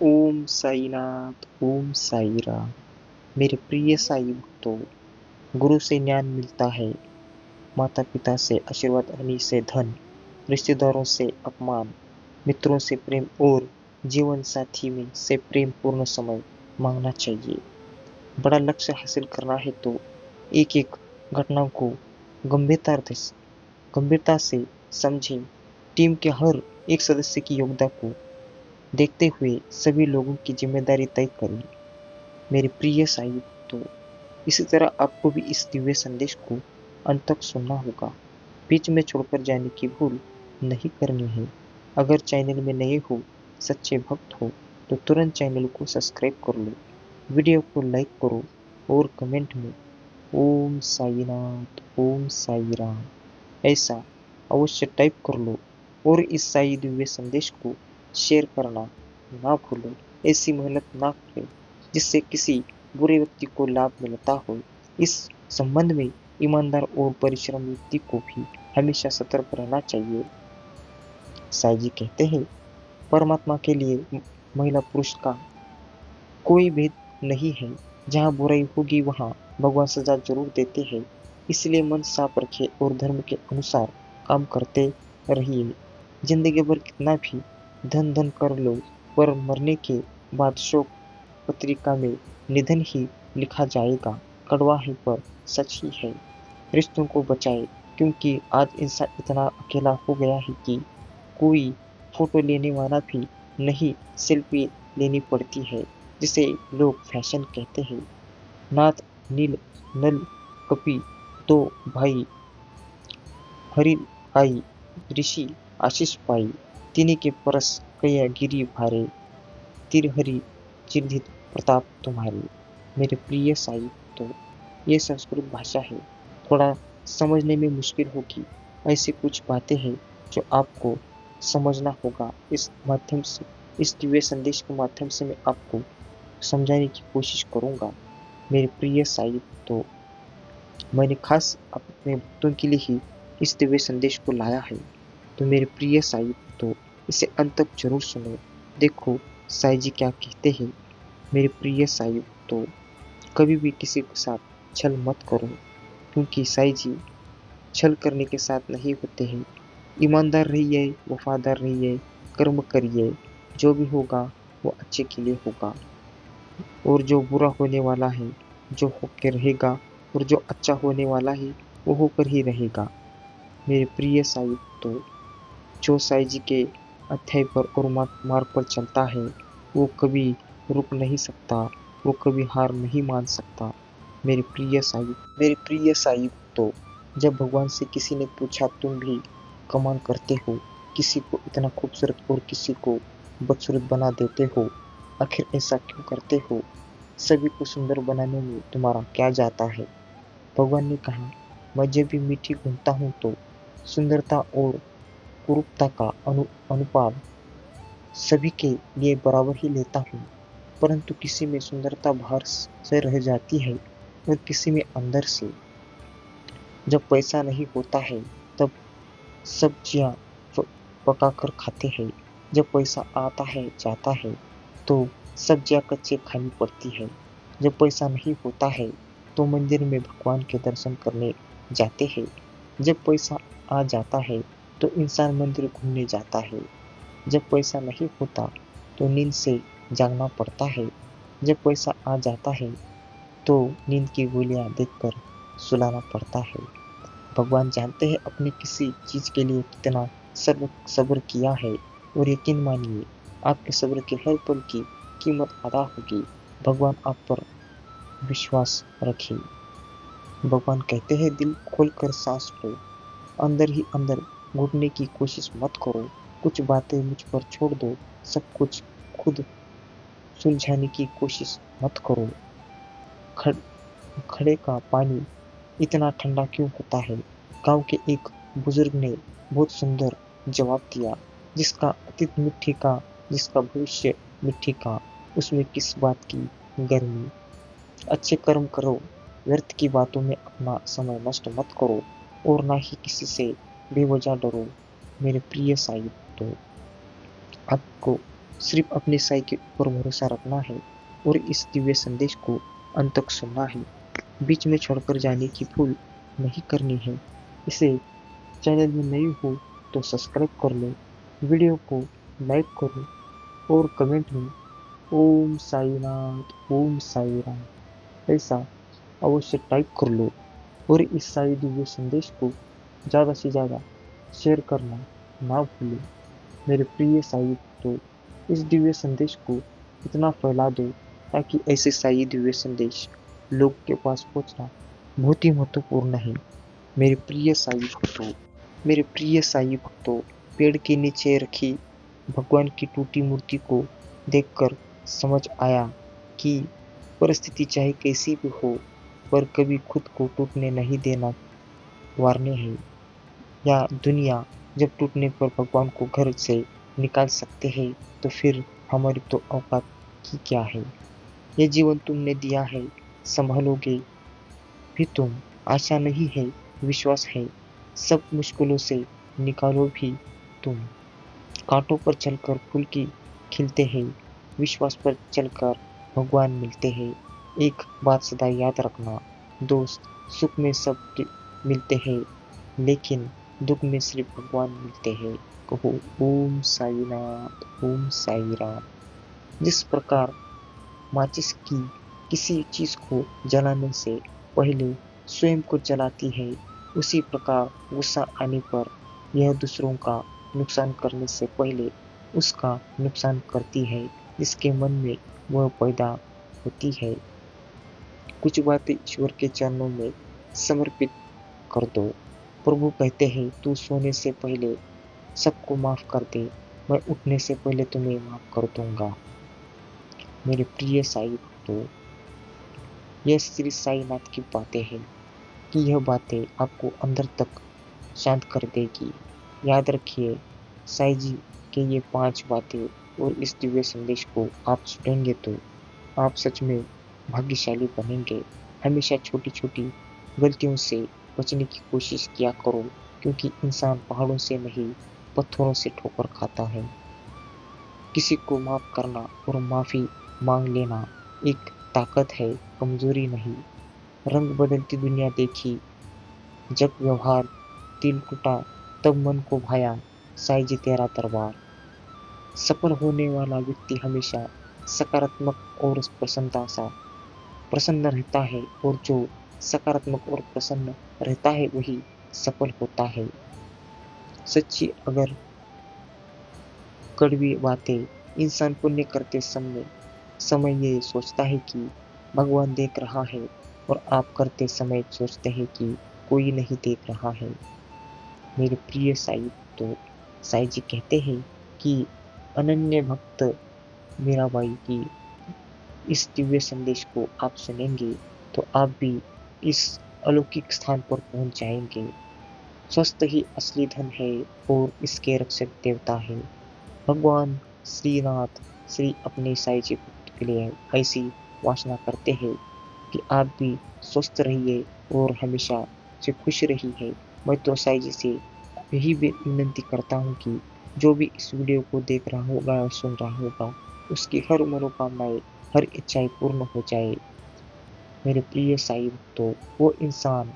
ओम साईनाथ, ओम साई राम। मेरे प्रिय साई भक्तों, गुरु से ज्ञान मिलता है, माता पिता से आशीर्वाद, अग्नि से धन, रिश्तेदारों से अपमान, मित्रों से प्रेम और जीवन साथी में से प्रेम पूर्ण समय मांगना चाहिए। बड़ा लक्ष्य हासिल करना है तो एक एक घटना को गंभीरता से समझें। टीम के हर एक सदस्य की योगदान को देखते हुए सभी लोगों की जिम्मेदारी तय करें। मेरे प्रिय साई भक्तों, इसी तरह आपको भी इस दिव्य संदेश को अंत तक सुनना होगा। बीच में छोड़कर जाने की भूल नहीं करनी है। अगर चैनल में नए हो, सच्चे भक्त हो, तो तुरंत चैनल को सब्सक्राइब कर लो, वीडियो को लाइक करो और कमेंट में ओम साईनाथ, ओम साई राम ऐसा अवश्य टाइप कर लो और इस साई दिव्य संदेश को शेयर करना ना भूलो। ऐसी मेहनत ना करें जिससे किसी बुरे व्यक्ति को लाभ मिलता हो। इस संबंध में ईमानदार और परिश्रम व्यक्ति को भी हमेशा सतर्क रहना चाहिए। साई जी कहते हैं, परमात्मा के लिए महिला पुरुष का कोई भेद नहीं है। जहाँ बुराई होगी वहाँ भगवान सजा जरूर देते हैं। इसलिए मन साफ रखे और धर्म के अनुसार काम करते रहिए। जिंदगी भर कितना भी धन धन कर लो, पर मरने के बाद शोक पत्रिका में निधन ही लिखा जाएगा। कड़वा है पर सच ही है। रिश्तों को बचाए, क्योंकि आज इंसान इतना अकेला हो गया है कि कोई फोटो लेने वाला भी नहीं, सेल्फी लेनी पड़ती है जिसे लोग फैशन कहते हैं। नाथ नील नल कपि दो भाई, हरि आई ऋषि आशीष पाई, तिनी के परस कया गिरी भारे, तिर हरि चिन्हित प्रताप तुम्हारे। मेरे प्रिय साई, तो ये संस्कृत भाषा है, थोड़ा समझने में मुश्किल होगी। ऐसी कुछ बातें हैं जो आपको समझना होगा। इस माध्यम से, इस दिव्य संदेश के माध्यम से मैं आपको समझाने की कोशिश करूंगा। मेरे प्रिय साई, तो मैंने खास अपने भक्तों के लिए ही इस दिव्य संदेश को लाया है। तो मेरे प्रिय साई, तो इसे अंत तक जरूर सुनो। देखो साई जी क्या कहते हैं। मेरे प्रिय साई, तो कभी भी किसी के साथ छल मत करो, क्योंकि साई जी छल करने के साथ नहीं होते हैं। ईमानदार रहिए, वफादार रहिए, कर्म करिए, जो भी होगा वो अच्छे के लिए होगा। और जो बुरा होने वाला है, जो होकर रहेगा, और जो अच्छा होने वाला है वो होकर ही रहेगा। मेरे प्रिय साई, तो जो साई जी के अध्याय पर और मार्ग पर चलता है, वो कभी रुक नहीं सकता, वो कभी हार नहीं मान सकता। मेरे प्रिय साई, तो जब भगवान से किसी ने पूछा, तुम भी कमाल करते हो, किसी को इतना खूबसूरत और किसी को बदसूरत बना देते हो, आखिर ऐसा क्यों करते हो? सभी को सुंदर बनाने में तुम्हारा क्या जाता है? भगवान ने कहा, मैं जब भी मीठी घूमता हूँ तो सुंदरता और कुरूपता का अनुपात सभी के लिए बराबर ही लेता हूँ, परंतु किसी में सुंदरता बाहर से रह जाती है और किसी में अंदर से। जब पैसा नहीं होता है तब सब्जियां पकाकर खाते हैं। जब पैसा आता है जाता है तो सब्जियां कच्चे खानी पड़ती है। जब पैसा नहीं होता है तो मंदिर में भगवान के दर्शन करने जाते हैं। जब पैसा आ जाता है तो इंसान मंदिर घूमने जाता है। जब पैसा नहीं होता तो नींद से जागना पड़ता है। जब पैसा आ जाता है तो नींद की गोलियां देकर सुलाना पड़ता है। भगवान जानते हैं अपनी किसी चीज के लिए कितना सब्र किया है, और यकीन मानिए आपके सब्र के हर पल की कीमत अदा होगी। भगवान आप पर विश्वास रखें। भगवान कहते हैं, दिल खोलकर सांस लो, अंदर ही अंदर घुटने की कोशिश मत करो। कुछ बातें मुझ पर छोड़ दो, सब कुछ खुद सुलझाने की कोशिश मत करो। खड़, खड़े का पानी इतना ठंडा क्यों होता है? गांव के एक बुजुर्ग ने बहुत सुंदर जवाब दिया, जिसका अतीत मिट्टी का, जिसका भविष्य मिट्टी का, उसमें किस बात की गर्मी? अच्छे कर्म करो, व्यर्थ की बातों में अपना समय नष्ट मत करो, और ना ही किसी से बेवजह डरो। मेरे प्रिय साई, तो आपको सिर्फ अपने साई के ऊपर भरोसा रखना है और इस दिव्य संदेश को अंत तक सुनना है। बीच में छोड़कर जाने की भूल नहीं करनी है। इसे चैनल में नए हो तो सब्सक्राइब कर लो, वीडियो को लाइक करो और कमेंट में ओम साईनाथ ओम साई राम ऐसा अवश्य टाइप कर लो और इस साई दिव्य संदेश को ज़्यादा से ज़्यादा शेयर करना ना भूलो। मेरे प्रिय साई भक्तों, इस दिव्य संदेश को इतना फैला दो ताकि ऐसे साई दिव्य संदेश लोग के पास पहुंचना बहुत ही महत्वपूर्ण है। मेरे प्रिय साई भक्तों, मेरे प्रिय साई भक्तों, पेड़ के नीचे रखी भगवान की टूटी मूर्ति को देखकर समझ आया कि परिस्थिति चाहे कैसी भी हो, पर कभी खुद को टूटने नहीं देना वारने है। या दुनिया जब टूटने पर भगवान को घर से निकाल सकते हैं, तो फिर हमारी तो औकात ही क्या है। ये जीवन तुमने दिया है, संभालोगे भी तुम। आशा नहीं है, विश्वास है। सब मुश्किलों से निकालो भी तुम। कांटों पर चलकर फूल की खिलते हैं, विश्वास पर चलकर भगवान मिलते हैं। एक बात सदा याद रखना दोस्त, सुख में सब मिलते हैं, लेकिन दुख में सिर्फ भगवान मिलते हैं। कहो ओम साईनाथ ओम साई राम। जिस प्रकार माचिस की किसी चीज को जलाने से पहले स्वयं को जलाती है, उसी प्रकार गुस्सा आने पर यह दूसरों का नुकसान करने से पहले उसका नुकसान करती है, जिसके मन में वह पैदा होती है। कुछ बातें ईश्वर के चरणों में समर्पित कर दो। प्रभु कहते हैं, तू सोने से पहले सबको माफ कर दे, मैं उठने से पहले तुम्हें माफ कर दूंगा। मेरे प्रिय साई भक्तों, यह श्री साईनाथ की बातें हैं कि यह बातें आपको अंदर तक शांत कर देगी। याद रखिए, साई जी के ये 5 बातें और इस दिव्य संदेश को आप सुनेंगे तो आप सच में भाग्यशाली बनेंगे। हमेशा छोटी छोटी गलतियों से बचने की कोशिश किया करो, क्योंकि इंसान पहाड़ों से नहीं पत्थरों से ठोकर खाता है। किसी को माफ करना और माफी मांग लेना एक ताकत है, कमजोरी नहीं। रंग बदलती दुनिया देखी, जब व्यवहार दिल टूटा, तब मन को भाया साई जी तेरा दरबार। सफल होने वाला व्यक्ति हमेशा सकारात्मक और प्रसन्न रहता है, और जो सकारात्मक और प्रसन्न रहता है वही सफल होता है। सच्ची अगर कड़वी बातें, इंसान पुण्य करते समय ये सोचता है कि भगवान देख रहा है, और आप करते समय सोचते हैं कि कोई नहीं देख रहा है। मेरे प्रिय साई, तो साई जी कहते हैं कि अनन्य भक्त मीराबाई की इस दिव्य संदेश को आप सुनेंगे तो आप भी इस अलौकिक स्थान पर पहुंच जाएंगे। स्वस्थ ही असली धन है और इसके रक्षक देवता है। भगवान श्रीनाथ श्री अपने साई जी भक्त के लिए ऐसी वासना करते हैं कि आप भी स्वस्थ रहिए और हमेशा से खुश रहिए। मैं तो साई जी से यही विनती करता हूँ कि जो भी इस वीडियो को देख रहा होगा और सुन रहा होगा, उसकी हर मनोकामनाएं, हर इच्छाएं पूर्ण हो जाए। मेरे प्रिय साई भक्तों, वो इंसान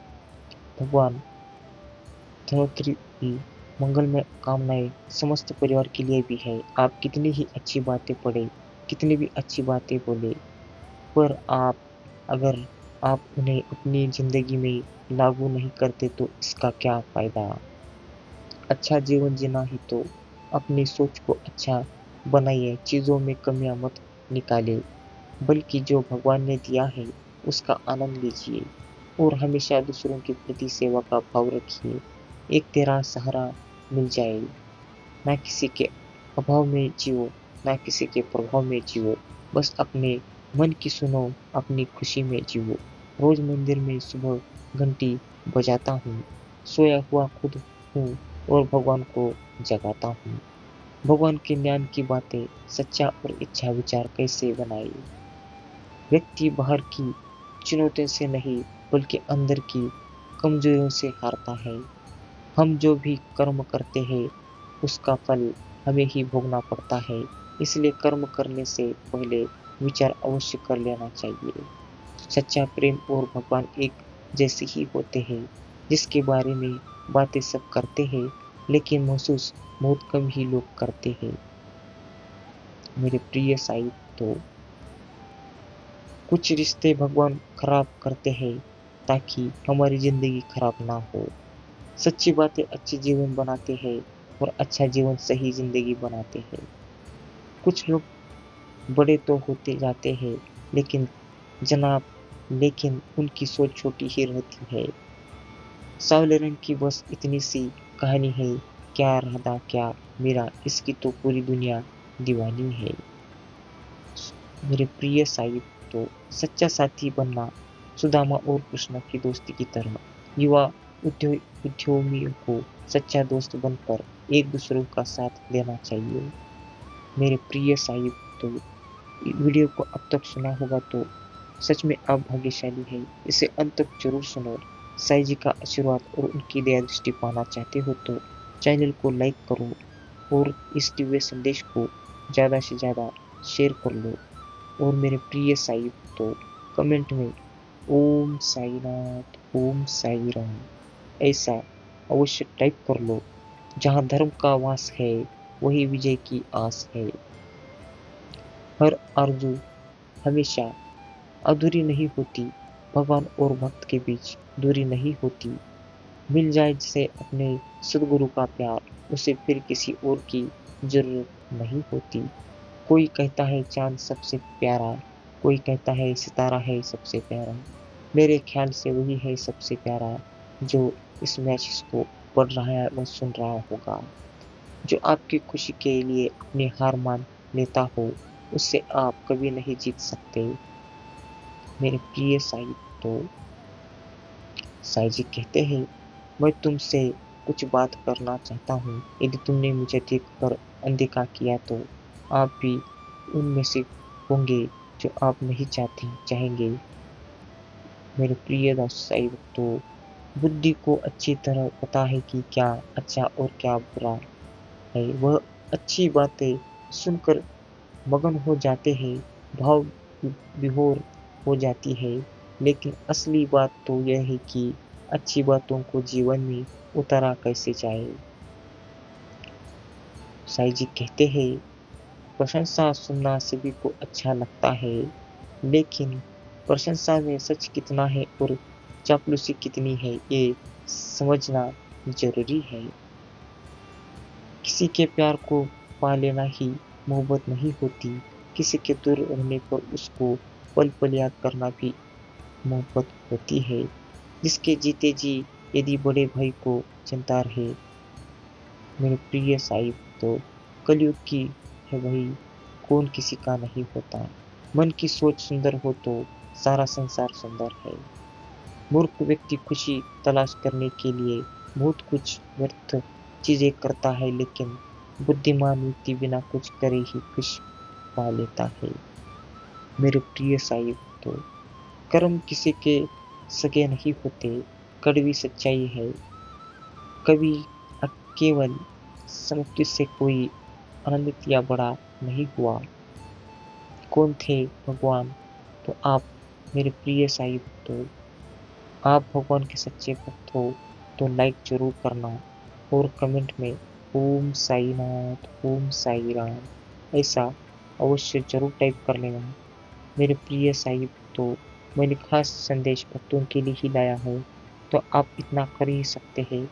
भगवान धनोत्री की मंगलमय कामनाएं समस्त परिवार के लिए भी है। आप कितनी ही अच्छी बातें पढ़े, कितनी भी अच्छी बातें बोले, पर अगर आप उन्हें अपनी जिंदगी में लागू नहीं करते तो इसका क्या फायदा। अच्छा जीवन जीना है तो अपनी सोच को अच्छा बनाइए, चीजों में कमियां मत निकाले, बल्कि जो भगवान ने दिया है उसका आनंद लीजिए और हमेशा दूसरों के प्रति सेवा का भाव रखिए। एक तेरा सहारा मिल जाए। ना किसी के अभाव में जियो, ना किसी के प्रभाव में जियो, बस अपने मन की सुनो, अपनी खुशी में जियो। रोज मंदिर में सुबह घंटी बजाता हूँ, सोया हुआ खुद हूँ और भगवान को जगाता हूँ। भगवान के ज्ञान की बातें सच्चा और इच्छा विचार कैसे बनाए। व्यक्ति बाहर की चुनौतियों से नहीं, बल्कि अंदर की कमजोरियों से हारता है। हम जो भी कर्म करते हैं उसका फल हमें ही भोगना पड़ता है। इसलिए कर्म करने से पहले विचार अवश्य कर लेना चाहिए। सच्चा प्रेम और भगवान एक जैसे ही होते हैं, जिसके बारे में बातें सब करते हैं, लेकिन महसूस बहुत कम ही लोग करते हैं। मेरे प्रिय साहिब, तो कुछ रिश्ते भगवान खराब करते हैं ताकि हमारी जिंदगी खराब ना हो। सच्ची बातें अच्छी जीवन बनाते हैं और अच्छा जीवन सही जिंदगी बनाते हैं। कुछ लोग बड़े तो होते जाते हैं, लेकिन जनाब लेकिन उनकी सोच छोटी ही रहती है। सांवले रंग की बस इतनी सी कहानी है, क्या राधा क्या मीरा, इसकी तो पूरी दुनिया दीवानी है। मेरे प्रिय साहिब, तो सच्चा साथी बनना सुदामा और कृष्ण की दोस्ती की तरह युवा उद्यमियों को सच्चा दोस्त बनकर एक दूसरे का साथ देना चाहिए। मेरे प्रिय साहिब, तो वीडियो को अब तक सुना होगा तो सच में आप भाग्यशाली हैं। इसे अंत तक जरूर सुनो। साईं जी का आशीर्वाद और उनकी दया दृष्टि पाना चाहते हो तो चैनल को लाइक करो और इस दिव्य संदेश को ज़्यादा से ज़्यादा शेयर कर लो। और मेरे प्रिय साईं, तो कमेंट में ओम साईनाथ, ओम साई राम ऐसा अवश्य टाइप कर लो। जहाँ धर्म का वास है, वही विजय की आस है। हर आरज़ू हमेशा अधूरी नहीं होती, भगवान और भक्त के बीच दूरी नहीं होती। मिल जाए जिसे अपने सदगुरु का प्यार, उसे फिर किसी और की जरूरत नहीं होती। कोई कहता है चांद सबसे प्यारा, कोई कहता है सितारा है सबसे प्यारा। मेरे ख्याल से वही है सबसे प्यारा, जो इस मैसेज को पढ़ रहा है व सुन रहा होगा। जो आपकी खुशी के लिए अपनी हार मान लेता हो, उससे आप कभी नहीं जीत सकते। मेरे प्रिय साईं, तो साईं जी कहते हैं, मैं तुमसे कुछ बात करना चाहता हूँ। यदि तुमने मुझे देखकर अनदेखा किया तो आप भी उनमें से होंगे जो आप नहीं चाहेंगे। मेरे प्रिय दास साहिब, तो बुद्धि को अच्छी तरह पता है कि क्या अच्छा और क्या बुरा है। वह अच्छी बातें सुनकर मगन हो जाते हैं, भाव विभोर हो जाती है। लेकिन असली बात तो यह है कि अच्छी बातों को जीवन में उतारा कैसे जाए। साईं जी कहते हैं, प्रशंसा सुनना सभी को अच्छा लगता है, लेकिन प्रशंसा में सच कितना है और चापलूसी कितनी है, ये समझना जरूरी है। किसी के प्यार को पा लेना ही मोहब्बत नहीं होती, किसी के दूर रहने पर उसको पल पल याद करना भी मोहब्बत होती है। जिसके जीते जी यदि बड़े भाई को चिंता रहे, मेरे प्रिय साहिब, तो कलयुग की है वही, कौन किसी का नहीं होता। मन की सोच सुंदर हो तो सारा संसार सुंदर है। मूर्ख व्यक्ति खुशी तलाश करने के लिए बहुत कुछ व्यर्थ चीजें करता है, लेकिन बुद्धिमान व्यक्ति बिना कुछ करे ही खुश पा लेता है। मेरे प्रिय साहिब, तो कर्म किसी के सगे नहीं होते, कड़वी सच्चाई है। कभी केवल समृद्धि से कोई आनंदित या बड़ा नहीं हुआ। कौन थे भगवान? तो आप। मेरे प्रिय साहिब, तो आप भगवान के सच्चे भक्त हो तो लाइक जरूर करना और कमेंट में ओम साई नाथ, ओम साई राम ऐसा अवश्य जरूर टाइप कर लेना। मेरे प्रिय साहिब, तो मैंने खास संदेश भक्तों के लिए ही लाया है, तो आप इतना कर ही सकते हैं।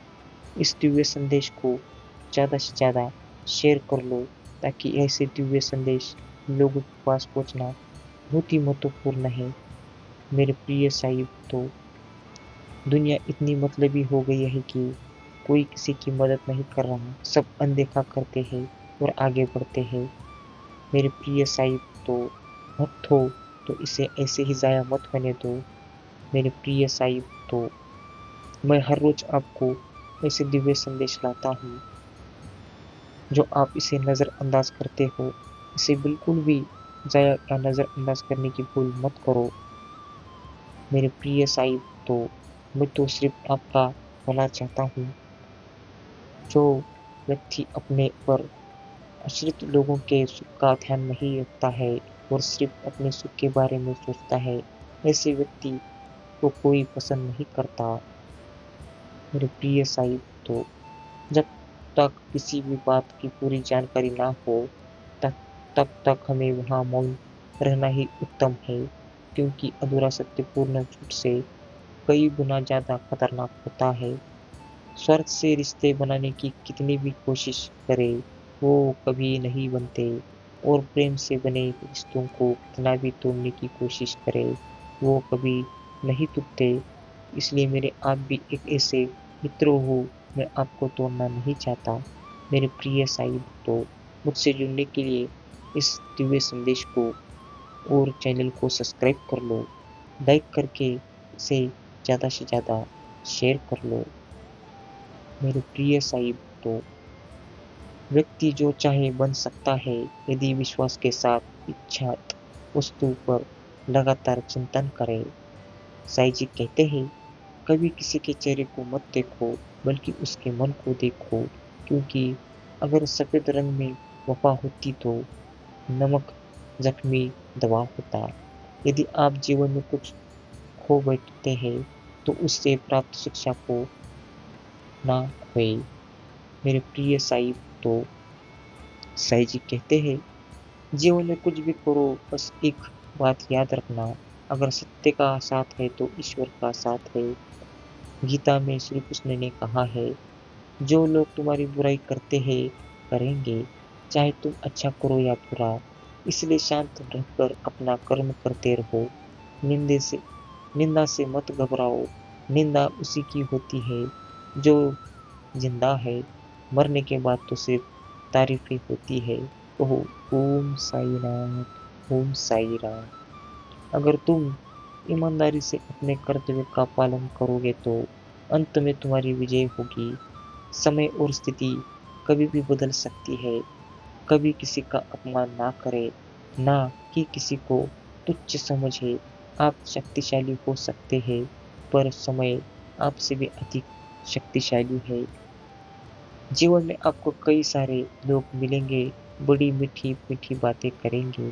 इस दिव्य संदेश को ज़्यादा से ज़्यादा शेयर कर लो, ताकि ऐसे दिव्य संदेश लोगों के पास पहुंचना बहुत ही महत्वपूर्ण है। मेरे प्रिय साहिब, तो दुनिया इतनी मतलबी हो गई है कि कोई किसी की मदद नहीं कर रहा, सब अनदेखा करते हैं और आगे बढ़ते हैं। मेरे प्रिय साहिब, तो भक्त हो तो इसे ऐसे ही ज़ाया मत होने दो। मेरे प्रिय साहिब, तो मैं हर रोज आपको ऐसे दिव्य संदेश लाता हूँ, जो आप इसे नज़रअंदाज करते हो। इसे बिल्कुल भी ज़ाया या नज़रअंदाज करने की भूल मत करो। मेरे प्रिय साहिब, तो मैं तो सिर्फ आपका भला चाहता हूँ। जो व्यक्ति अपने पर आश्रित लोगों के सुख का ध्यान नहीं रखता है और सिर्फ अपने सुख के बारे में सोचता है, ऐसे व्यक्ति को कोई पसंद नहीं करता। मेरे प्रिय साहिब, तो जब तक किसी भी बात की पूरी जानकारी ना हो तब तब तक हमें वहाँ मौन रहना ही उत्तम है, क्योंकि अधूरा सत्य पूर्ण झूठ से कई गुना ज्यादा खतरनाक होता है। स्वार्थ से रिश्ते बनाने की कितनी भी कोशिश करे, वो कभी नहीं बनते, और प्रेम से बने रिश्तों को कितना भी तोड़ने की कोशिश करे, वो कभी नहीं टूटते। इसलिए मेरे आप भी एक ऐसे मित्र हो, मैं आपको तोड़ना नहीं चाहता। मेरे प्रिय साईं, तो मुझसे जुड़ने के लिए इस दिव्य संदेश को और चैनल को सब्सक्राइब कर लो, लाइक करके इसे ज़्यादा से ज़्यादा शेयर कर लो। मेरे प्रिय साहिब, तो व्यक्ति जो चाहे बन सकता है यदि विश्वास के साथ इच्छात वस्तु पर लगातार चिंतन करे। साईं जी कहते हैं, कभी किसी के चेहरे को मत देखो, बल्कि उसके मन को देखो, क्योंकि अगर सफेद रंग में वफा होती तो नमक जख्मी दवा होता। यदि आप जीवन में कुछ खो बैठते हैं तो उससे प्राप्त शिक्षा को ना खोए। मेरे प्रिय साहिब, तो साईं जी कहते हैं, जीवन में कुछ भी करो, बस एक बात याद रखना, अगर सत्य का साथ है तो ईश्वर का साथ है। गीता में श्री कृष्ण ने कहा है, जो लोग तुम्हारी बुराई करते हैं करेंगे, चाहे तुम अच्छा करो या बुरा, इसलिए शांत रहकर अपना कर्म करते रहो। निंदे से निंदा से मत घबराओ, निंदा उसी की होती है जो जिंदा है, मरने के बाद तो सिर्फ तारीफें होती है। ओह, ओम साई राम, ओम साई राम। अगर तुम ईमानदारी से अपने कर्तव्य का पालन करोगे तो अंत में तुम्हारी विजय होगी। समय और स्थिति कभी भी बदल सकती है। कभी किसी का अपमान ना करे, ना कि किसी को तुच्छ समझे। आप शक्तिशाली हो सकते हैं, पर समय आपसे भी अधिक शक्तिशाली है। जीवन में आपको कई सारे लोग मिलेंगे, बड़ी मीठी मीठी बातें करेंगे,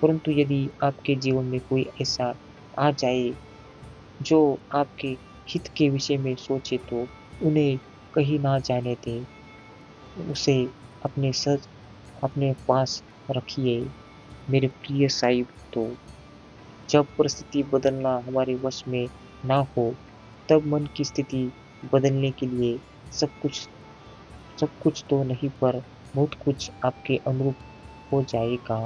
परंतु यदि आपके जीवन में कोई ऐसा आ जाए जो आपके हित के विषय में सोचे तो उन्हें कहीं ना जाने दें, उसे अपने सच अपने पास रखिए। मेरे प्रिय साहिब, तो जब परिस्थिति बदलना हमारे वश में ना हो, तब मन की स्थिति बदलने के लिए सब कुछ तो नहीं पर बहुत कुछ आपके अनुरूप हो जाएगा।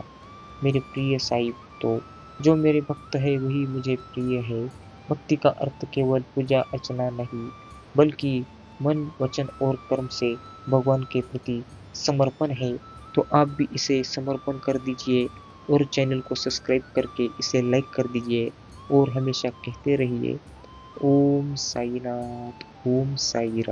मेरे प्रिय साहिब, तो जो मेरे भक्त है वही मुझे प्रिय है। भक्ति का अर्थ केवल पूजा अर्चना नहीं, बल्कि मन वचन और कर्म से भगवान के प्रति समर्पण है। तो आप भी इसे समर्पण कर दीजिए और चैनल को सब्सक्राइब करके इसे लाइक कर दीजिए और हमेशा कहते रहिए, ओम साईनाथ, ओम साई राम।